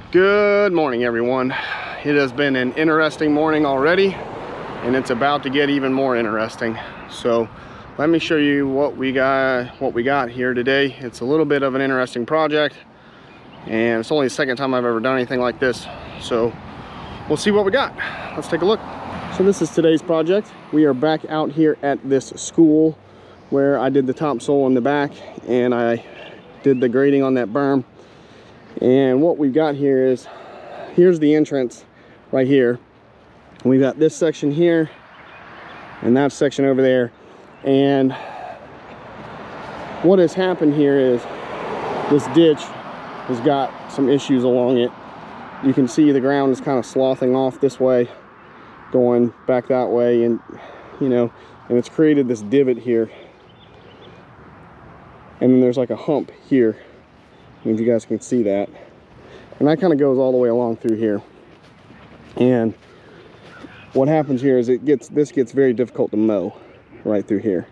Good morning, everyone. It has been an interesting morning already, and it's about to get even more interesting. So let me show you what we got here today. It's a little bit of an interesting project, and it's only the second time I've ever done anything like this. So we'll see what we got. Let's take a look. So this is today's project. We are back out here at this school where I did the topsoil in the back and I did the grading on that berm. And what we've got here is, here's the entrance right here. We've got this section here and that section over there. And what has happened here is this ditch has got some issues along it. You can see the ground is kind of sloughing off this way, going back that way, and and it's created this divot here. And then there's like a hump here. If you guys can see that, and that kind of goes all the way along through here. And what happens here is this gets very difficult to mow right through here.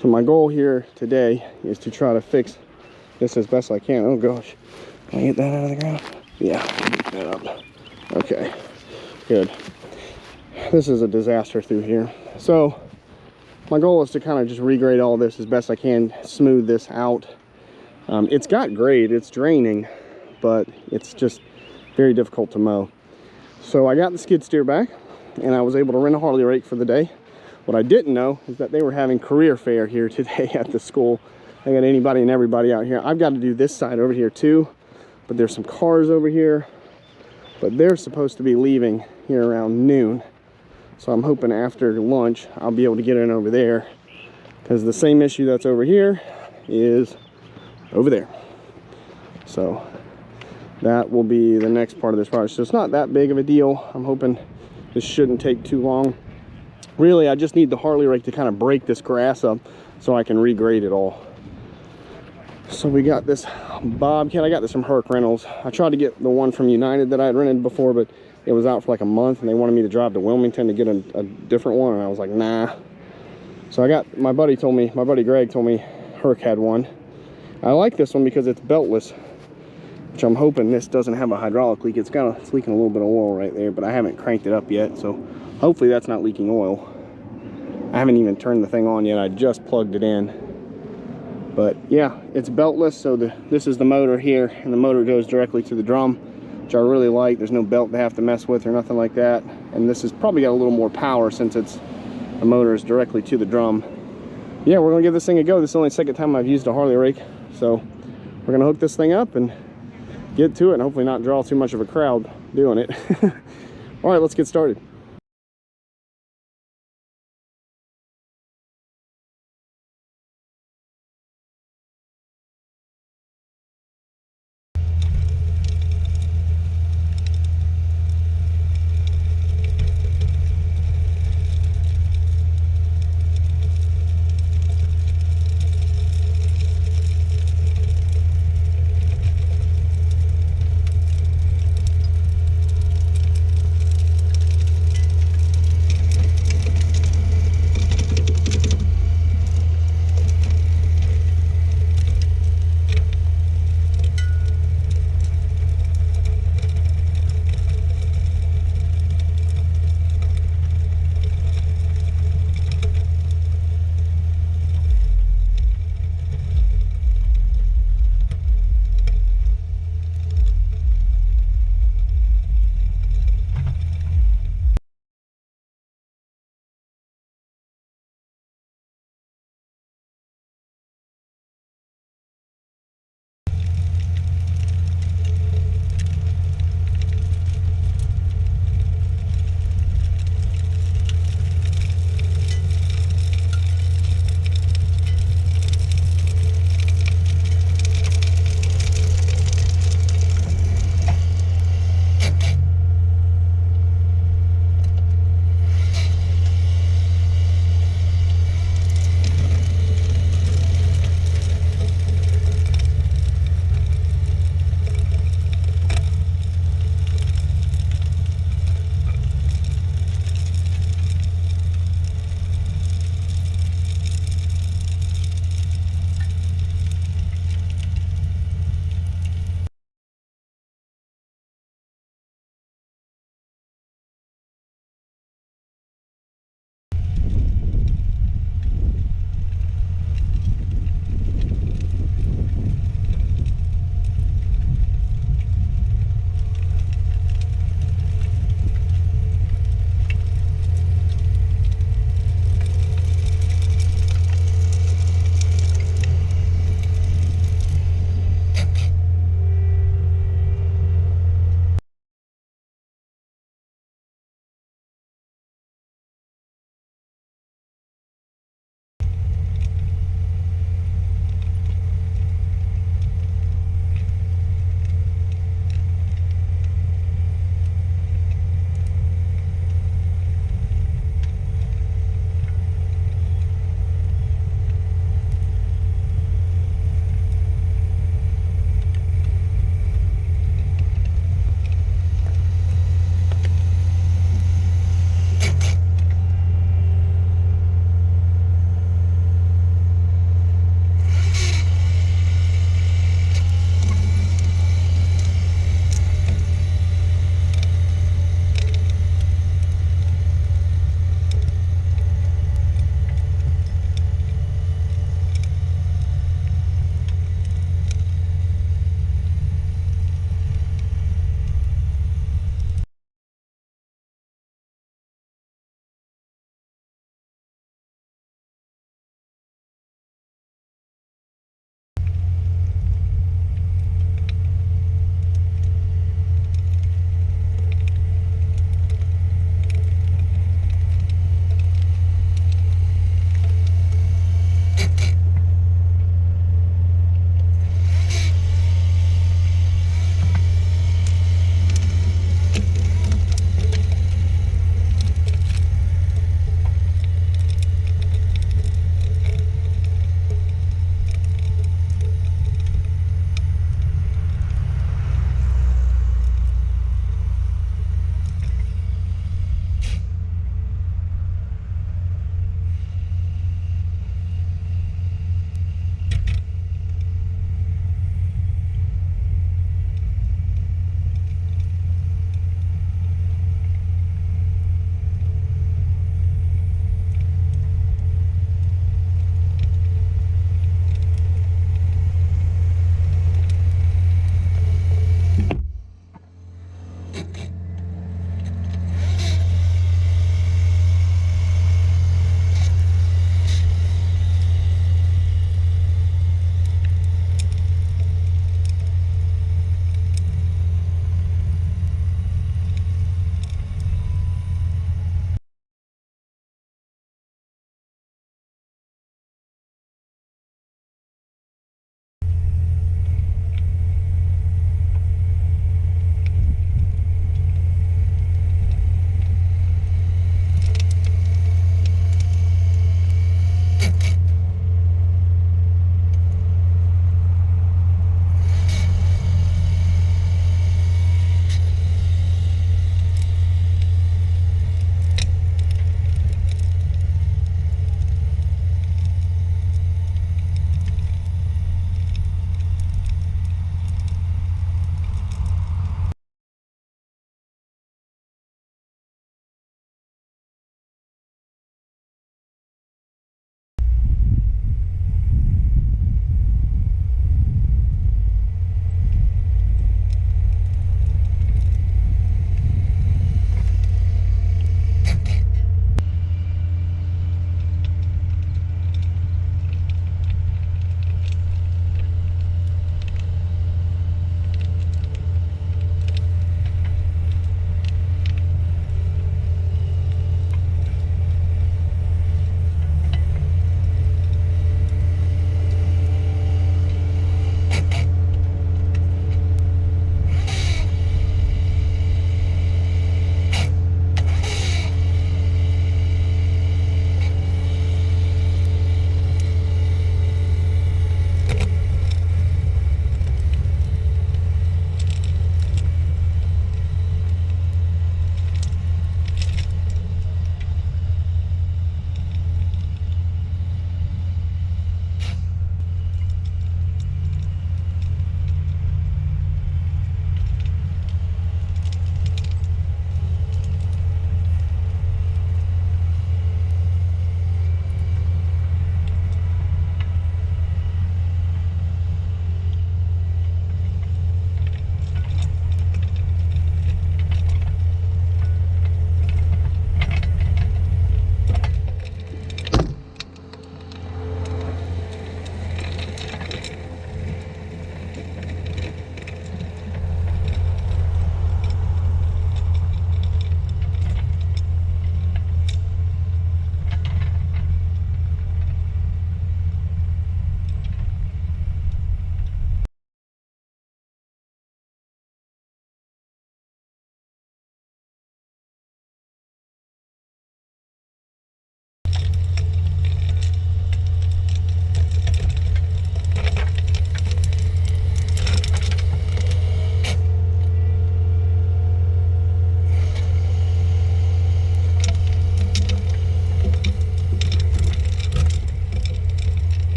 So my goal here today is to try to fix this as best I can. Oh gosh, can I get that out of the ground? Yeah, get that up. Okay, good. This is a disaster through here. So my goal is to kind of just regrade all this as best I can, smooth this out. It's got grade, it's draining, but it's just very difficult to mow. So I got the skid steer back and I was able to rent a Harley Rake for the day. What I didn't know is that they were having career fair here today at the school. They got anybody and everybody out here. I've got to do this side over here too, but there's some cars over here, but they're supposed to be leaving here around noon. So I'm hoping after lunch I'll be able to get in over there, because the same issue that's over here is over there. So that will be the next part of this project. So it's not that big of a deal. I'm hoping this shouldn't take too long. Really, I just need the Harley Rake to kind of break this grass up so I can regrade it all. So we got this Bobcat. I got this from Herc Rentals. I tried to get the one from United that I had rented before, but it was out for like a month and they wanted me to drive to Wilmington to get a different one, and I was like, nah. So I got, my buddy Greg told me Herc had one. I like this one because it's beltless, which I'm hoping this doesn't have a hydraulic leak. It's leaking a little bit of oil right there, but I haven't cranked it up yet, so hopefully that's not leaking oil. I haven't even turned the thing on yet. I just plugged it in. But yeah, it's beltless, so this is the motor here, and the motor goes directly to the drum, which I really like. There's no belt to have to mess with or nothing like that. And this has probably got a little more power since the motor is directly to the drum. Yeah, we're gonna give this thing a go. This is only the second time I've used a Harley Rake. So we're gonna hook this thing up and get to it and hopefully not draw too much of a crowd doing it. All right, let's get started.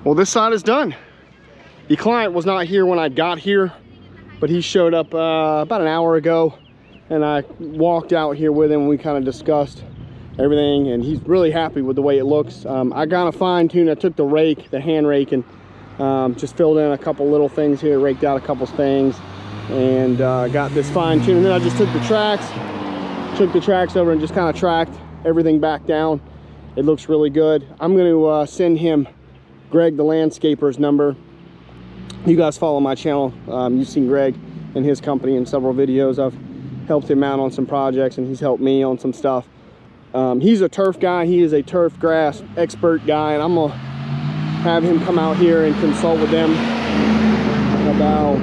Well, this side is done. The client was not here when I got here, but he showed up about an hour ago, and I walked out here with him. We kind of discussed everything, and he's really happy with the way it looks. I got a fine tune. I took the rake, the hand rake, and just filled in a couple little things here, raked out a couple things, and got this fine tune. And then I just took the tracks over and just kind of tracked everything back down. It looks really good. I'm going to send him Greg the landscaper's number. You guys follow my channel. You've seen Greg and his company in several videos. I've helped him out on some projects, and he's helped me on some stuff. He's a turf guy. He is a turf grass expert guy, and I'm gonna have him come out here and consult with them about,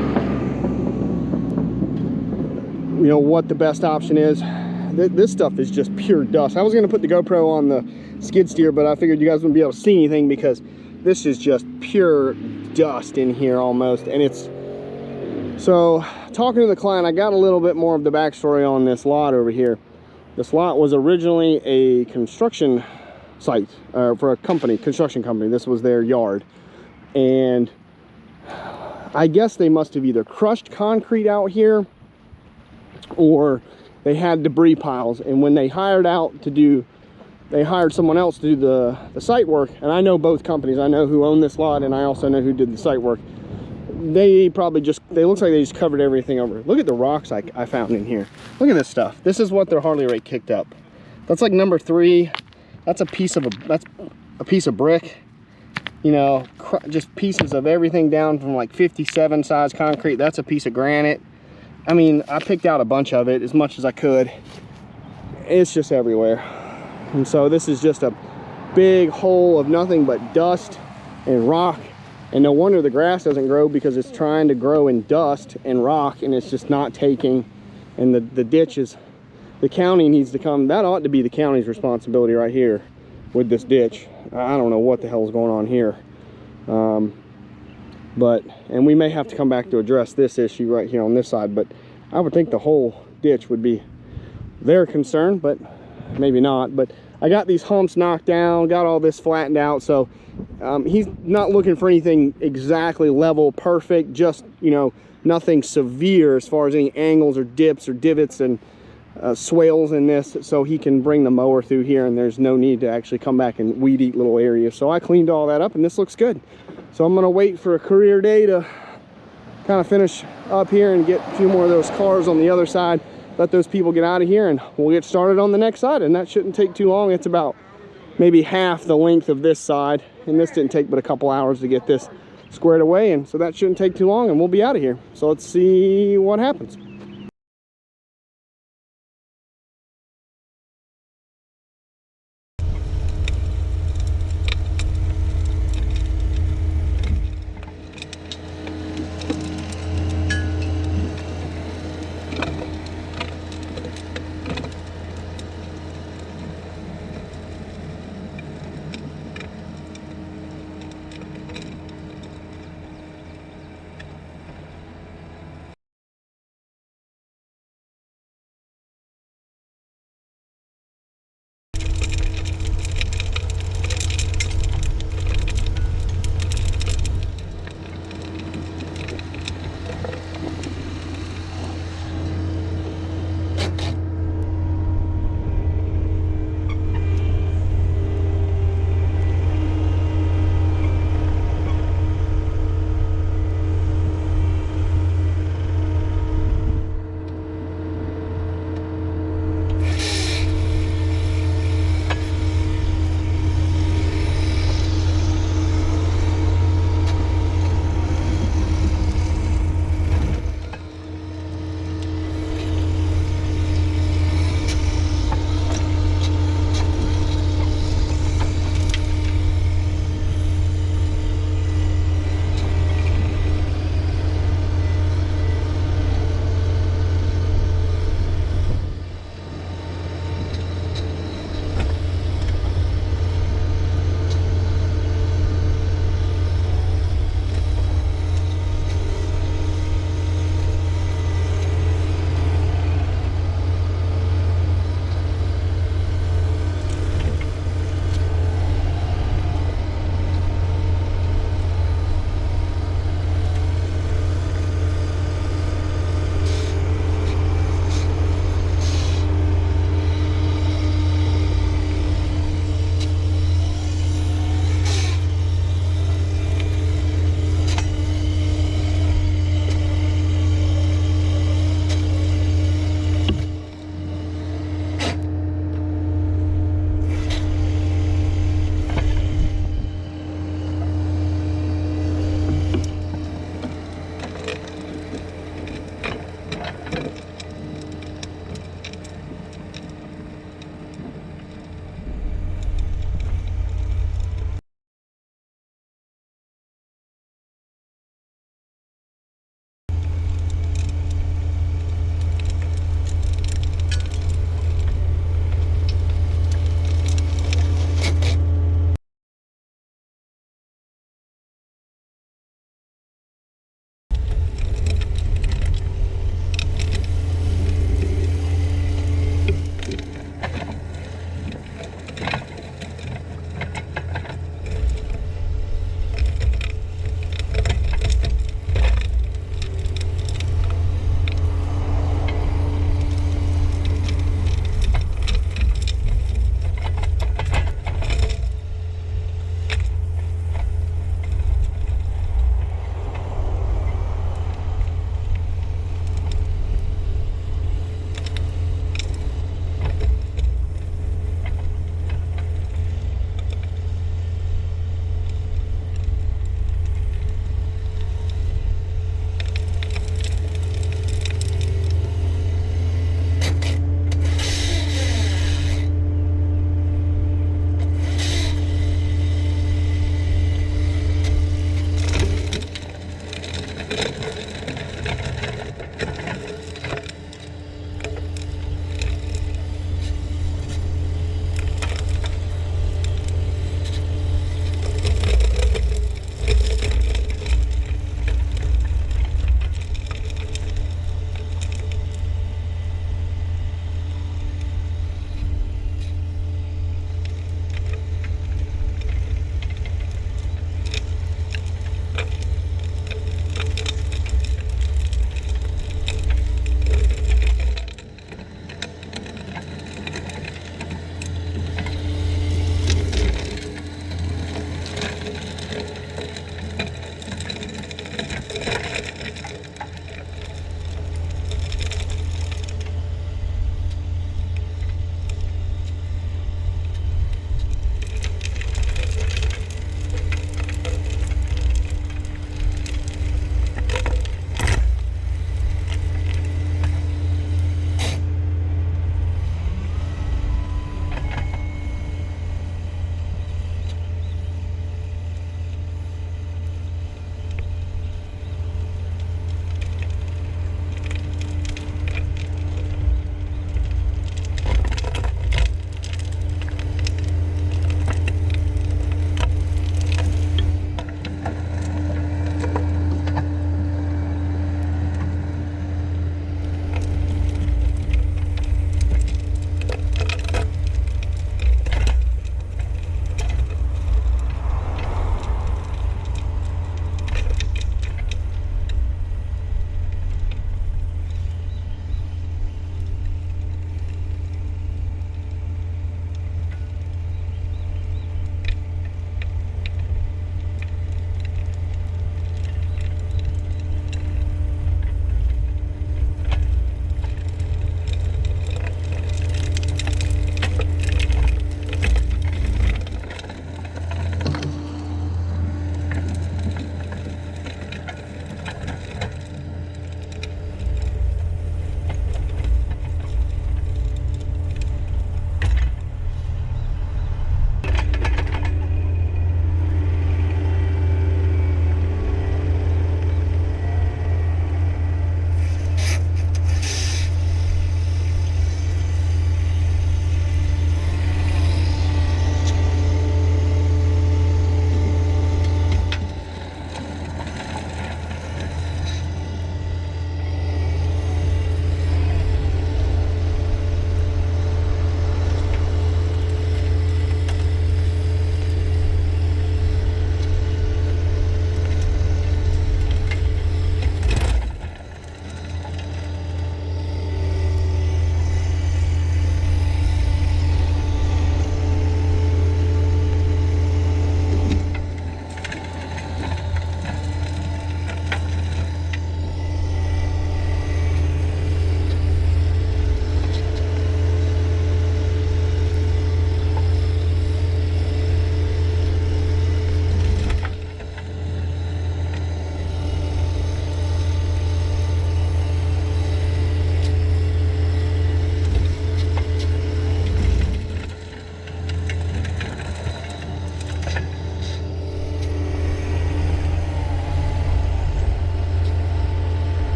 you know, what the best option is. This stuff is just pure dust. I was gonna put the GoPro on the skid steer, but I figured you guys wouldn't be able to see anything because this is just pure dust in here almost. And it's, so talking to the client, I got a little bit more of the backstory on this lot over here. This lot was originally a construction site for a company, construction company. This was their yard, and I guess they must have either crushed concrete out here or they had debris piles. And when they hired out to do, they hired someone else to do the site work, and I know both companies. I know who owned this lot, and I also know who did the site work. They probably just, they looks like they just covered everything over. Look at the rocks I found in here. Look at this stuff. This is what their Harley Rake kicked up. That's like number 3. That's a piece of that's a piece of brick. You know, just pieces of everything down from like 57 size concrete. That's a piece of granite. I mean, I picked out a bunch of it, as much as I could. It's just everywhere. And so this is just a big hole of nothing but dust and rock. And no wonder the grass doesn't grow, because it's trying to grow in dust and rock, and it's just not taking. And the ditch is, the county needs to come. That ought to be the county's responsibility right here with this ditch. I don't know what the hell's going on here. And we may have to come back to address this issue right here on this side, but I would think the whole ditch would be their concern, but maybe not. But I got these humps knocked down, got all this flattened out, so he's not looking for anything exactly level, perfect, just, you know, nothing severe as far as any angles or dips or divots and swales in this, so he can bring the mower through here and there's no need to actually come back and weed eat little areas. So I cleaned all that up, and this looks good. So I'm gonna wait for a career day to kind of finish up here and get a few more of those cars on the other side, let those people get out of here, and we'll get started on the next side. And that shouldn't take too long. It's about maybe half the length of this side, and this didn't take but a couple hours to get this squared away, and so that shouldn't take too long, and we'll be out of here. So let's see what happens.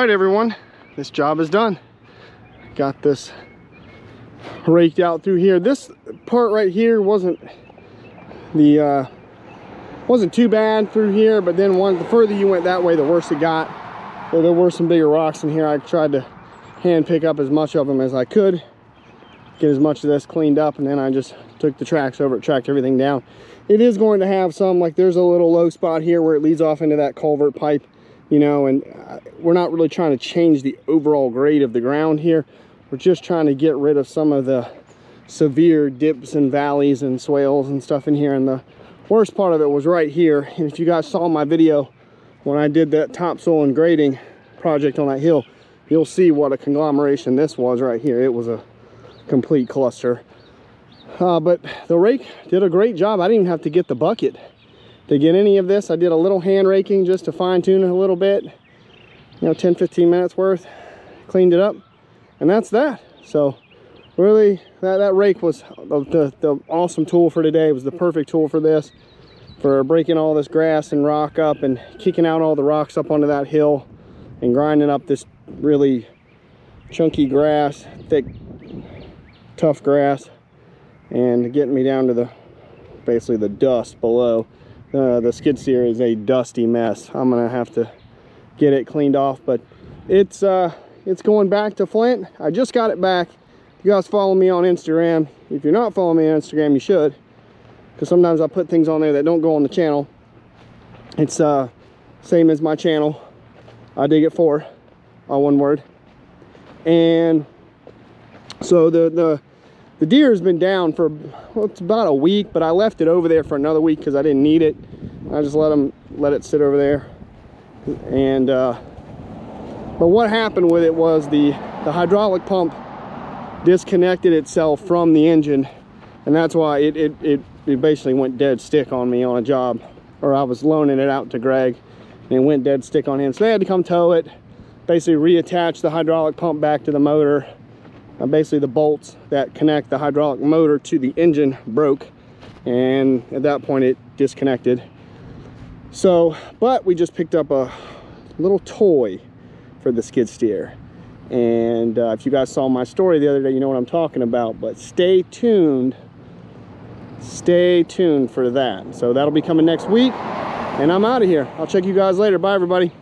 right, everyone, this job is done. Got this raked out through here. This part right here wasn't too bad through here, but then the further you went that way, the worse it got. So there were some bigger rocks in here. I tried to hand pick up as much of them as I could, get as much of this cleaned up, and then I just took the tracks over it, tracked everything down. It is going to have some, like there's a little low spot here where it leads off into that culvert pipe, you know, and we're not really trying to change the overall grade of the ground here. We're just trying to get rid of some of the severe dips and valleys and swales and stuff in here. And the worst part of it was right here. And if you guys saw my video when I did that topsoil and grading project on that hill, you'll see what a conglomeration this was right here. It was a complete cluster. But the rake did a great job. I didn't even have to get the bucket to get any of this. I did a little hand raking just to fine tune it a little bit, you know, 10-15 minutes worth, cleaned it up, and that's that. So really that rake was the awesome tool for today. It was the perfect tool for this, for breaking all this grass and rock up and kicking out all the rocks up onto that hill and grinding up this really chunky grass, thick, tough grass, and getting me down to basically the dust below. The skid steer is a dusty mess. I'm gonna have to get it cleaned off, but it's going back to Flint. I just got it back. You guys follow me on Instagram. If you're not following me on Instagram, you should, because sometimes I put things on there that don't go on the channel. It's same as my channel, I Dig It For, all one word. And so the deer has been down for, well, it's about a week, but I left it over there for another week because I didn't need it. I just let it sit over there. And but what happened with it was the hydraulic pump disconnected itself from the engine, and that's why it basically went dead stick on me on a job, or I was loaning it out to Greg and it went dead stick on him. So they had to come tow it, basically reattach the hydraulic pump back to the motor. Basically the bolts that connect the hydraulic motor to the engine broke, and at that point it disconnected. So, but we just picked up a little toy for the skid steer, and if you guys saw my story the other day, you know what I'm talking about. But stay tuned for that. So that'll be coming next week, and I'm out of here. I'll check you guys later. Bye, everybody.